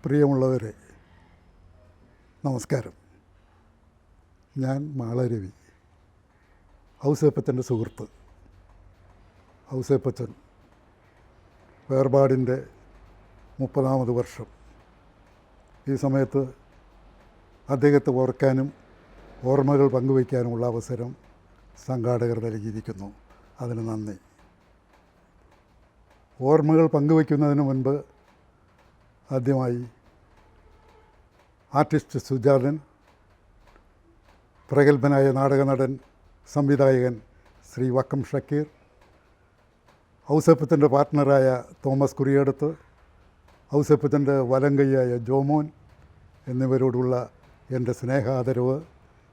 പ്രിയമുള്ളവരെ, നമസ്കാരം. ഞാൻ മാളരവി, ഔസേപ്പച്ചൻ്റെ സുഹൃത്ത്. ഔസേപ്പച്ചൻ വേർപാടിൻ്റെ 30ാമത് വർഷം. ഈ സമയത്ത് അദ്ദേഹത്തെ ഓർക്കാനും ഓർമ്മകൾ പങ്കുവയ്ക്കാനുമുള്ള അവസരം സംഘാടകർ നൽകിയിരിക്കുന്നു. അതിന് നന്ദി. ഓർമ്മകൾ പങ്കുവയ്ക്കുന്നതിന് മുൻപ് ആദ്യമായി ആർട്ടിസ്റ്റ് സുജാതൻ, പ്രഗത്ഭനായ നാടകനടൻ, സംവിധായകൻ ശ്രീ വക്കം ഷക്കീർ, ഔസേപ്പച്ചൻ്റെ പാർട്ട്ണറായ തോമസ് കുറിയടത്ത്, ഔസേപ്പച്ചൻ്റെ വലങ്കയ്യായ ജോമോൻ എന്നിവരോടുള്ള എൻ്റെ സ്നേഹാദരവ്,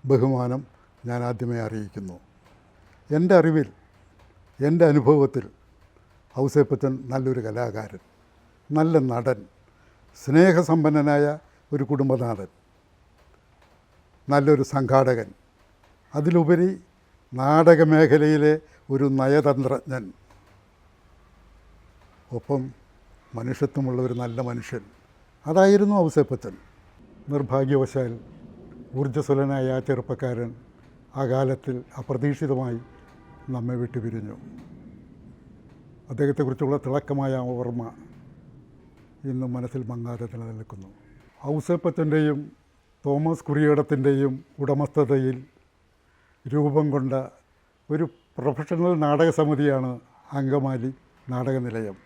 ബഹുമാനം ഞാൻ ആദ്യമേ അറിയിക്കുന്നു. എൻ്റെ അറിവിൽ, എൻ്റെ അനുഭവത്തിൽ ഔസേപ്പച്ചൻ നല്ലൊരു കലാകാരൻ, നല്ല നടൻ, സ്നേഹസമ്പന്നനായ ഒരു കുടുംബനാഥൻ, നല്ലൊരു സംഘാടകൻ, അതിലുപരി നാടകമേഖലയിലെ ഒരു നയതന്ത്രജ്ഞൻ, ഒപ്പം മനുഷ്യത്വമുള്ള ഒരു നല്ല മനുഷ്യൻ. അതായിരുന്നു ഔസേപ്പച്ചൻ. നിർഭാഗ്യവശാൽ ഊർജ്ജസ്വലനായ ആ ചെറുപ്പക്കാരൻ ആ കാലത്തിൽ അപ്രതീക്ഷിതമായി നമ്മെ വിട്ടുപിരിഞ്ഞു. അദ്ദേഹത്തെക്കുറിച്ചുള്ള തിളക്കമായ ഓർമ്മ ഇന്നും മനസ്സിൽ മങ്ങാതെ നിലനിൽക്കുന്നു. ഔസേപ്പച്ചൻ്റെയും തോമസ് കുറിയടത്തിൻ്റെയും ഉടമസ്ഥതയിൽ രൂപം കൊണ്ട ഒരു പ്രൊഫഷണൽ നാടക സമിതിയാണ് അങ്കമാലി നാടകനിലയം.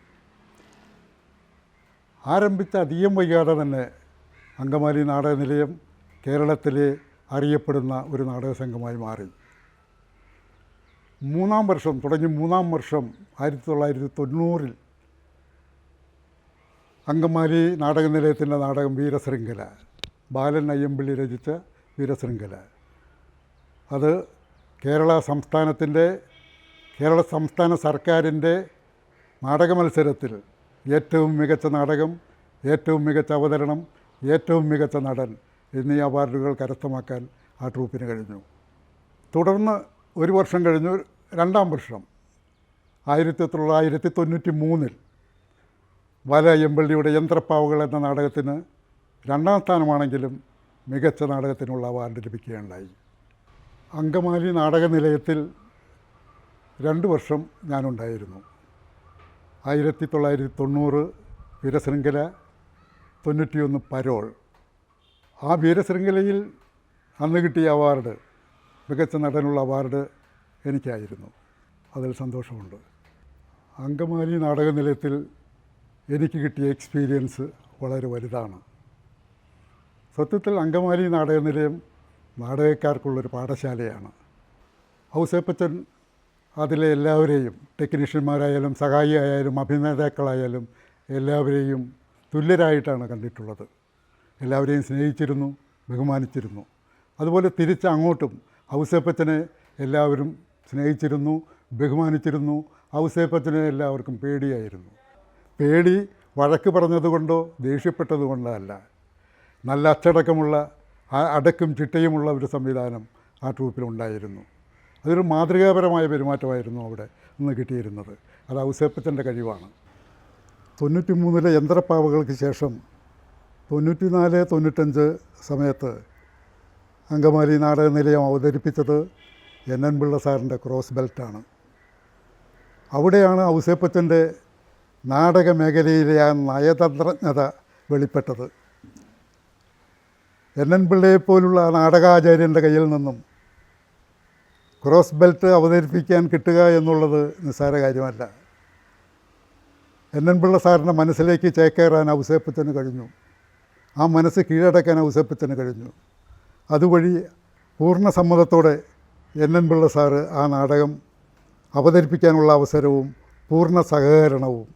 ആരംഭിച്ച അധികം വൈകാതെ തന്നെ അങ്കമാലി നാടകനിലയം കേരളത്തിലെ അറിയപ്പെടുന്ന ഒരു നാടക സംഘമായി മാറി. മൂന്നാം വർഷം 1990 അങ്കമാലി നാടകനിലയത്തിൻ്റെ നാടകം വീരശൃംഖല, ബാലൻ അയ്യമ്പള്ളി രചിച്ച വീരശൃംഖല, അത് കേരള സംസ്ഥാന സർക്കാരിൻ്റെ നാടക മത്സരത്തിൽ ഏറ്റവും മികച്ച നാടകം, ഏറ്റവും മികച്ച അവതരണം, ഏറ്റവും മികച്ച നടൻ എന്നീ അവാർഡുകൾ കരസ്ഥമാക്കാൻ ആ ട്രൂപ്പിന് കഴിഞ്ഞു. തുടർന്ന് ഒരു വർഷം കഴിഞ്ഞു, രണ്ടാം വർഷം 1993 ബാല അയ്യമ്പള്ളിയുടെ യന്ത്രപ്പാവുകൾ എന്ന നാടകത്തിന് രണ്ടാം സ്ഥാനമാണെങ്കിലും മികച്ച നാടകത്തിനുള്ള അവാർഡ് ലഭിക്കുകയുണ്ടായി. അങ്കമാലി നാടകനിലയത്തിൽ 2 വർഷം ഞാനുണ്ടായിരുന്നു. 1990 വീരശൃംഖല, 91 പരോൾ. ആ വീരശൃംഖലയിൽ അന്ന് കിട്ടിയ അവാർഡ്, മികച്ച നടനുള്ള അവാർഡ് എനിക്കായിരുന്നു. അതിൽ സന്തോഷമുണ്ട്. അങ്കമാലി നാടകനിലയത്തിൽ എനിക്ക് കിട്ടിയ എക്സ്പീരിയൻസ് വളരെ വലുതാണ്. സത്യത്തിൽ അങ്കമാലി നാടകനിലയം നാടകക്കാർക്കുള്ളൊരു പാഠശാലയാണ്. ഔസേപ്പച്ചൻ അതിലെ എല്ലാവരെയും, ടെക്നീഷ്യന്മാരായാലും സഹായിയായാലും അഭിനേതാക്കളായാലും എല്ലാവരെയും തുല്യരായിട്ടാണ് കണ്ടിട്ടുള്ളത്. എല്ലാവരെയും സ്നേഹിച്ചിരുന്നു, ബഹുമാനിച്ചിരുന്നു. അതുപോലെ തിരിച്ചങ്ങോട്ടും ഔസേപ്പച്ചനെ എല്ലാവരും സ്നേഹിച്ചിരുന്നു, ബഹുമാനിച്ചിരുന്നു. ഔസേപ്പച്ചനെ എല്ലാവർക്കും പേടിയായിരുന്നു. പേടി വഴക്ക് പറഞ്ഞതുകൊണ്ടോ ദേഷ്യപ്പെട്ടതുകൊണ്ടോ അല്ല, നല്ല അച്ചടക്കമുള്ള, അടക്കും ചിട്ടയുമുള്ള ഒരു സംവിധാനം ആ ട്രൂപ്പിലുണ്ടായിരുന്നു. അതൊരു മാതൃകാപരമായ പെരുമാറ്റമായിരുന്നു അവിടെ നിന്ന് കിട്ടിയിരുന്നത്. അത് ഔസേപ്പച്ചൻ്റെ കഴിവാണ്. 93 യന്ത്രപ്പാവകൾക്ക് ശേഷം 94-95 സമയത്ത് അങ്കമാലി നാടകനിലയം അവതരിപ്പിച്ചത് NN പിള്ള സാറിൻ്റെ ക്രോസ് ബെൽറ്റാണ്. അവിടെയാണ് ഔസേപ്പച്ചൻ്റെ നാടക മേഖലയിലെ ആ നയതന്ത്രജ്ഞത വെളിപ്പെട്ടത്. NN പിള്ളയെപ്പോലുള്ള നാടകാചാര്യൻ്റെ കയ്യിൽ നിന്നും ക്രോസ് ബെൽറ്റ് അവതരിപ്പിക്കാൻ കിട്ടുക എന്നുള്ളത് നിസ്സാര കാര്യമല്ല. NN പിള്ള സാറിൻ്റെ മനസ്സിലേക്ക് ചേക്കേറാൻ ഔസേപ്പച്ചന് കഴിഞ്ഞു. ആ മനസ്സ് കീഴടക്കാൻ ഔസേപ്പച്ചന് കഴിഞ്ഞു. അതുവഴി പൂർണ്ണ സമ്മതത്തോടെ NN പിള്ള സാറ് ആ നാടകം അവതരിപ്പിക്കാനുള്ള അവസരവും പൂർണ്ണ സഹകരണവും.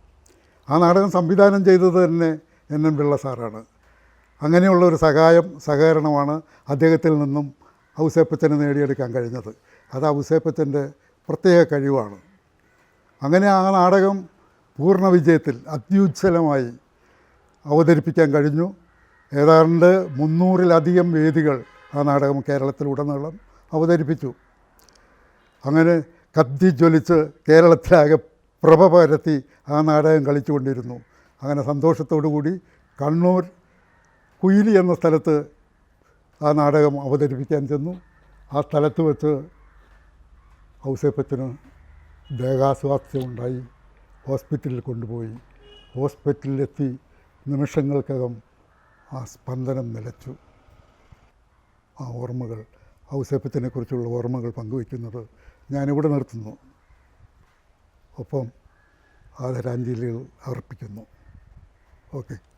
ആ നാടകം സംവിധാനം ചെയ്തത് തന്നെ NN പിള്ള സാറാണ്. അങ്ങനെയുള്ള ഒരു സഹകരണമാണ് അദ്ദേഹത്തിൽ നിന്നും ഔസേപ്പച്ചന് നേടിയെടുക്കാൻ കഴിഞ്ഞത്. അത് ഔസേപ്പച്ചൻ്റെ പ്രത്യേക കഴിവാണ്. അങ്ങനെ ആ നാടകം പൂർണ്ണ വിജയത്തിൽ അത്യുജ്വലമായി അവതരിപ്പിക്കാൻ കഴിഞ്ഞു. ഏതാണ്ട് 300-ലധികം വേദികൾ ആ നാടകം കേരളത്തിലുടനീളം അവതരിപ്പിച്ചു. അങ്ങനെ കത്തിജ്വലിച്ച് കേരളത്തിലാകെ പ്രഭ പരത്തി ആ നാടകം കളിച്ചുകൊണ്ടിരുന്നു. അങ്ങനെ സന്തോഷത്തോടു കൂടി കണ്ണൂർ കുയിലി എന്ന സ്ഥലത്ത് ആ നാടകം അവതരിപ്പിക്കാൻ ചെന്നു. ആ സ്ഥലത്ത് വെച്ച് ഔസേപ്പച്ചന് ദേഹാസ്വാസ്ഥ്യമുണ്ടായി. ഹോസ്പിറ്റലിൽ കൊണ്ടുപോയി. ഹോസ്പിറ്റലിലെത്തി നിമിഷങ്ങൾക്കകം ആ സ്പന്ദനം നിലച്ചു. ആ ഓർമ്മകൾ, ഔസേപ്പച്ചനെക്കുറിച്ചുള്ള ഓർമ്മകൾ പങ്കുവയ്ക്കുന്നത് ഞാനിവിടെ നിർത്തുന്നു. ഒപ്പം ആദരാഞ്ജലികൾ അർപ്പിക്കുന്നു. ഓക്കെ.